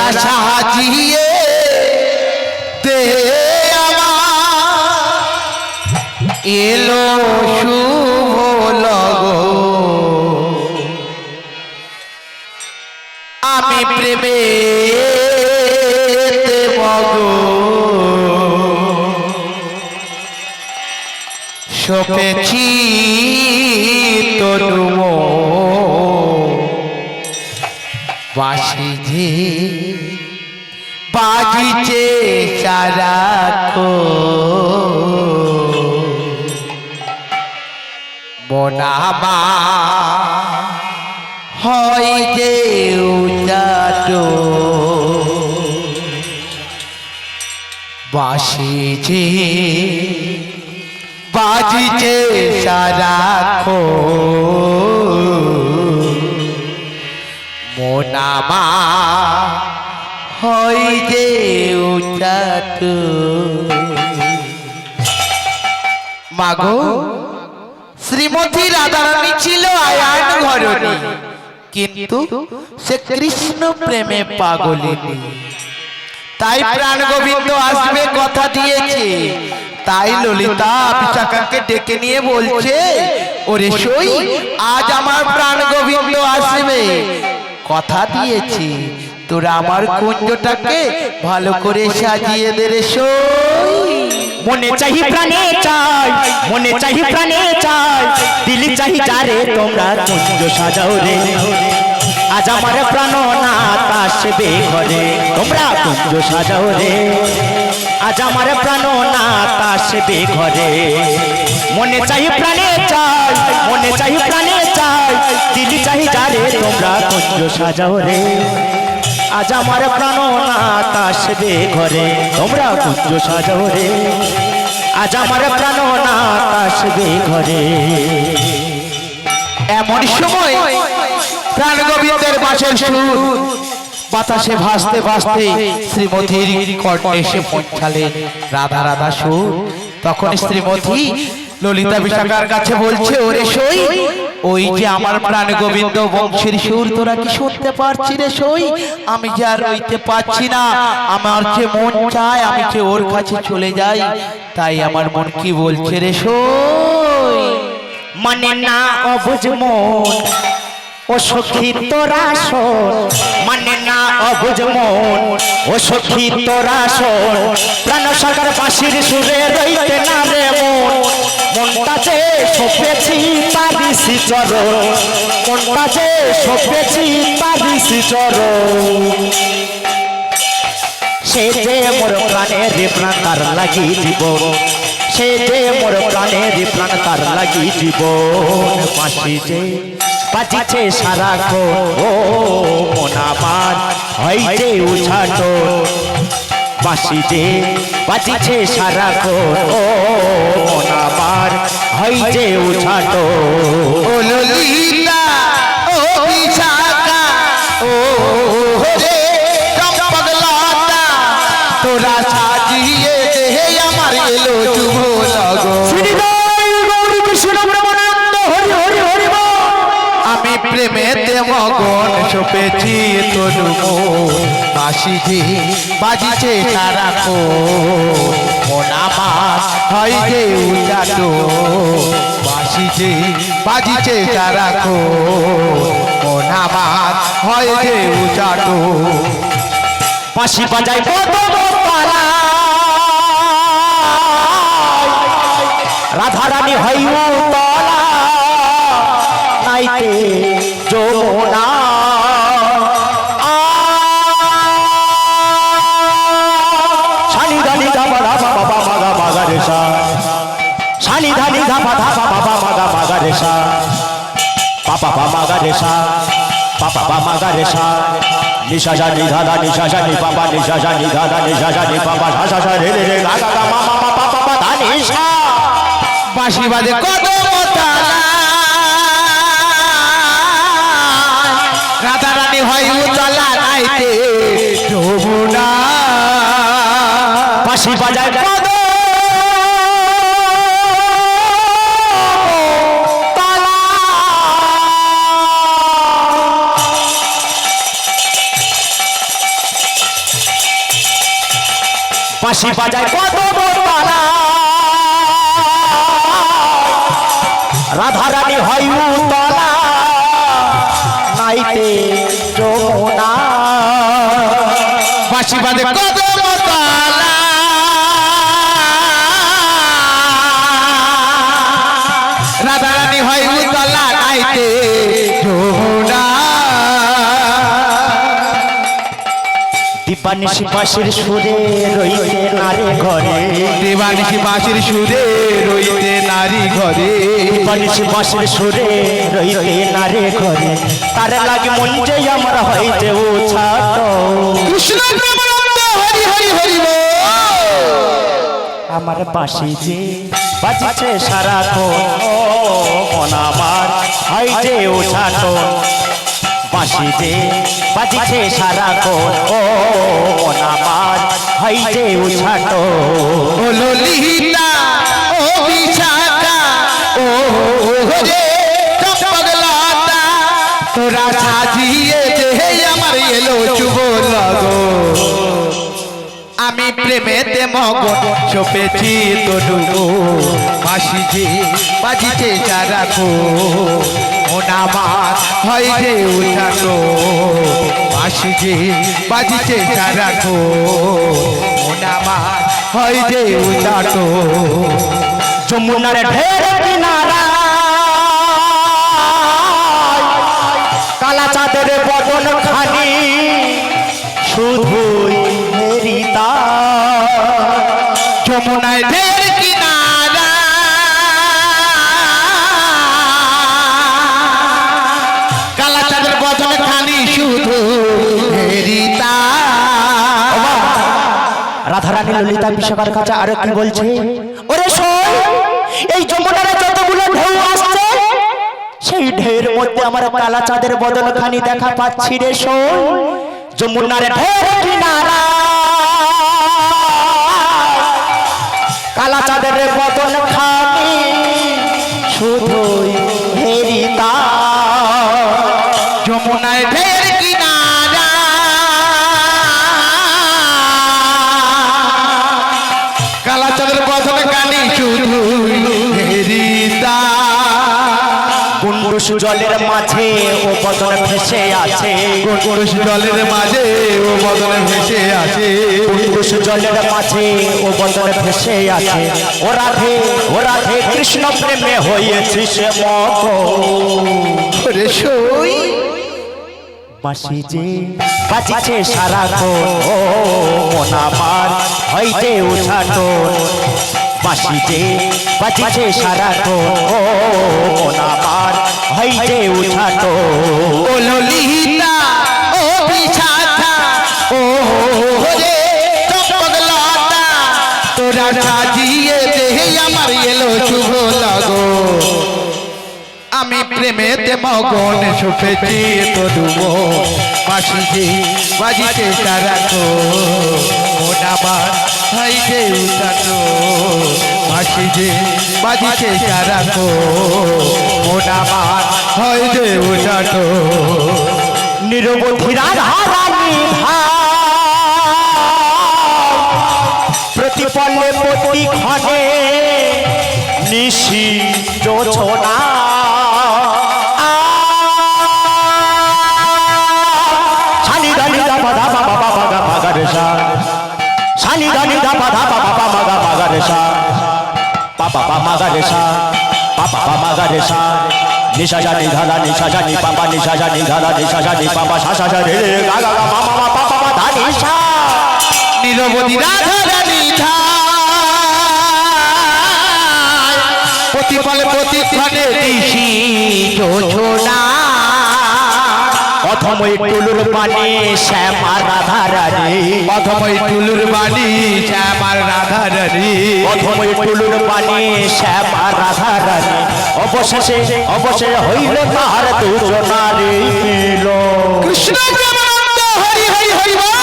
তোরা সাজিয়ে দে এলো শুভ লগন আমি প্রেমেতে মগন সপেছি তনু বাঁশি যে বাজিছে সারাক্ষণ মনামা হয় যে উজাটো বাঁশি যে বাজিছে সারাক্ষণ মনামা হয় যে উজাটো মাগো শ্রীমতী রাধারানী ছিল আয়ান ঘরণী কিন্তু সে কৃষ্ণ প্রেমে পাগলিনী তাই প্রাণ গোবিন্দ আসবে কথা দিয়েছে তাই ললিতা বিশাখাকে ডেকে নিয়ে বলছে ওরে সই আজ আমার প্রাণ গোবিন্দ আসবে কথা দিয়েছি তোরা আমার কুঞ্জটাকে ভালো করে সাজিয়ে দে রে সই মনে চাহি প্রাণে চাই মনে চাহি প্রাণে চাই দিলি চাহি যারে তোমরা কুঞ্জ সাজাও রে আজ আমার প্রাণনাথ আসবে ঘরে তোমরা কুঞ্জ সাজাও রে আজ আমার প্রাণনাথ আসবে ঘরে মনে চাহি প্রাণে চাই মনে চাহি প্রাণে চাই দিলি চাহি যারে তোমরা কুঞ্জ সাজাও রে আজ আমার প্রাণনাথ আসবে ঘরে তোমরা কুঞ্জ সাজাও রে আজ আমার প্রাণনাথ আসবে ঘরে এমন সময় প্রাণ গোবিন্দের বাঁশের সুর বাতাসে ভাসতে ভাসতে শ্রীমতীর কর্ণে এসে পৌঁছালেন রাধা রাধা সুর তখন শ্রীমতী ললিতা বিশাখার কাছে বলছে ওরে সই ওই যে আমার প্রাণ গোবিন্দ বংশীর সুর তোরা কি শুনতে পারছি রে সই আমি যে আর রইতে পারছি না আমার যে মন চায় আমি যে ওর কাছে চলে যাই তাই আমার মন কি বলছে রে সই মানে না অবুঝ মন ও সখী তোরা শোন মানে না অবুঝ মন ও সখী তোরা শোন প্রাণ সাগর বাঁশির সুরে রইতে না রে মন মনটাতে সপেছি তারিসি চরণ মনটাতে সপেছি তারিসি চরণ সে যে মোর প্রাণের প্রাণ তার লাগি জীবন সে যে মোর প্রাণের প্রাণ তার লাগি জীবন বাঁশি যে বাজিছে সারাক্ষণ ও মন আমার হয় যে উছাটো বাঁশি যে বাজিছে সারাক্ষণ ও মন আমার হয় যে উছাটো ও ললিতা ও বিশাখা ও রে চম্পকলতা তোরা সাজিয়ে দে আমার এলো শুভ লগন আমি প্রেমেতে মগন সপেছি তনু বাঁশি যে বাজিছে সারাক্ষণ মন আমার হয় যে উজাটো বাঁশি যে বাজিছে সারাক্ষণ মন আমার হয় যে উজাটো বাঁশি বাজাই রাধারানী হইউ তলা নাইতে যমুনা শানি ধানি ধাপা ধাপা বাবা মাগা মাগা রেশা শানি ধানি ধাপা ধাপা বাবা মাগা মাগা রেশা পাপা পা মাগা রেশা পাপা পা মাগা রেশা নিশা জানি ধাদা নিশা জানি পাপা নিশা জানি ধাদা নিশা জানি পাপা শাসা সা রে রে রে গা গা গা মা মা মা পাপা পা ধা নিশা বাঁশি বাজে কত রাধারানী হয় উতলা নাইতে যমুনা বাঁশি বাজায় কত বাঁশি বাজায় কদম তলা রাধা রানী হয় উতলা নাইতে যমুনা বাঁশি বাজে কদম তলা রাধা রানী হয় উতলা নাইতে যমুনা দীপানিশি বাঁশির সুরে রইতে নারে ঘরে দেবানিশি বাঁশির সুরে রইতে নারী ঘরে দীপানিশি বাঁশির সুরে রইতে নারে ঘরে তার লাগে মন যে আমার হইতে উছাট কৃষ্ণ প্রেমানন্দ হরি হরি হরি বল। আমার বাঁশি যে বাজিছে সারাক্ষণ মন আমার হইতে উছাট বাঁশি যে বাজিছে সারাক্ষণ মন আমার হইতে উছাট ও ললিতা ও বিশাখা ও রে চম্পকলতা তোরা সাজিয়ে দে আমার এলো শুভ লগো আমি প্রেমেতে মগন চপেছি তডুগো বাঁশি যে বাজিছে সারাক্ষণ মন আমার হয় যে উঠানো বাঁশি যে বাজিছে সারাক্ষণ মন আমার হয় যে উঠানো যমুনার ঢের কিনারা কালা চাঁদের বদন খানি শুধুই হেরিতা যমুনায় ঢের কিনারা কালা চাঁদের বদন খানি শুধু হেরিতা রাধারানী ললিতা বিশাখার কাছে আরো কি বলছে ওরে শোন এই যমুনার যতগুলো ঢেউ আসছে সেই ঢেউর মধ্যে আমার কালা চাঁদের বদন খানি দেখা পাচ্ছি রে শোন যমুনার ঢের কিনারা কালা চাঁদের বদন খানি শুধুই হেরিতা যমুনায় ঢের কিনারা কালা চাঁদের বদন খানি শুধু হেরিতা কুণ্ডুস জলের মাঝে ও বদন ভেসে আছে পুরুষ জলের মাঝে ও বদনে ভেসে আছে কুণ্ডুস জলের মাঝে ও বদন ভেসে আছে ও রাধে কৃষ্ণ প্রেমে হয়েছে সে মগ রে সই বাঁশি যে বাজিছে সারাক্ষণ মন আমার হইতে উঠাটো বাঁশি যে বাজিছে সারাক্ষণ মন আমার হইতে উঠাটো ও ললিতা ও বিশাখা ও রে চম্পকলতা তোরা সাজিয়ে দে আমার এলো শুভ লগো আমি প্রেমেতে মগন ছুপেছি তডুবো বাঁশি যে বাজিছে সারাক্ষণ মন আমার হইতে উঠানো বাঁশি যে বাজিছে সারাক্ষণ মন আমার হইতে উঠানো নিরবধি রাধারানী প্রতিপলে প্রতি ক্ষণে নিশি যোছনা সানি ধানি ধাপা ধাপা বাবা বাগা বাগা রেশা সানি ধানি ধাপা ধাপা বাবা মাগা বাগা রেশা পাপা পা মাগা রেশা পাপা পা মাগা রেশা নিশা জানি ধারা নিশা জানি পাপা নিশা জানি ধারা নিশা জানি পাপা শাসা জানি রে গা গা গা মামা মা পাপা মা ধা নিশা নিরবধি রাধা রানী প্রতিফলে প্রতিক্ষণে দিশি যোছনা অথমই টুলুর পানি শ্যামা রাধা রানী অথমই টুলুর বাণী শ্যামার রাধা রানী অথমই টুলুর পানি শ্যামা রাধা রানী অবশেষে হইল তাহার দুজনারে মিল কৃষ্ণ প্রেমানন্দ হরি হরি হরি বল।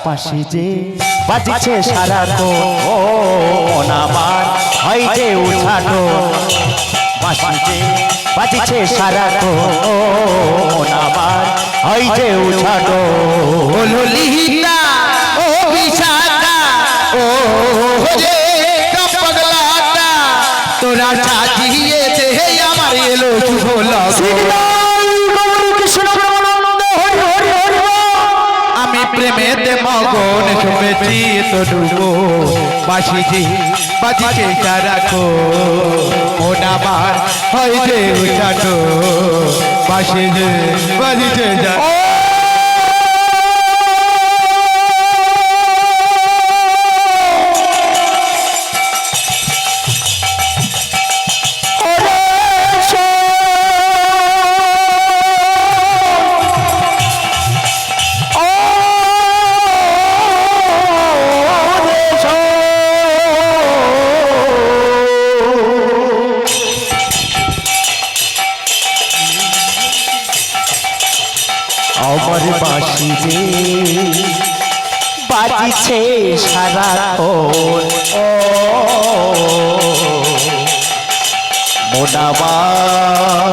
বাঁশি যে বাজিছে সারাক্ষণ মন আমার হইতে উঠানো বাঁশি যে বাজিছে সারাক্ষণ মন আমার হইতে উঠানো ও ললিতা ও বৈশাখা ও রে পাগলাটা তোরা সাজিয়ে দে আমার এলো শুভ লগন আমি প্রেমেতে মগন শুনেছি তো ডুবো বাসিজি বাজিছে সারাখো মন আমার হয় যে উঠানো বাসিজি বাজিছে যা আমার বাঁশি যে বাজিছে সারাক্ষণ মন আমার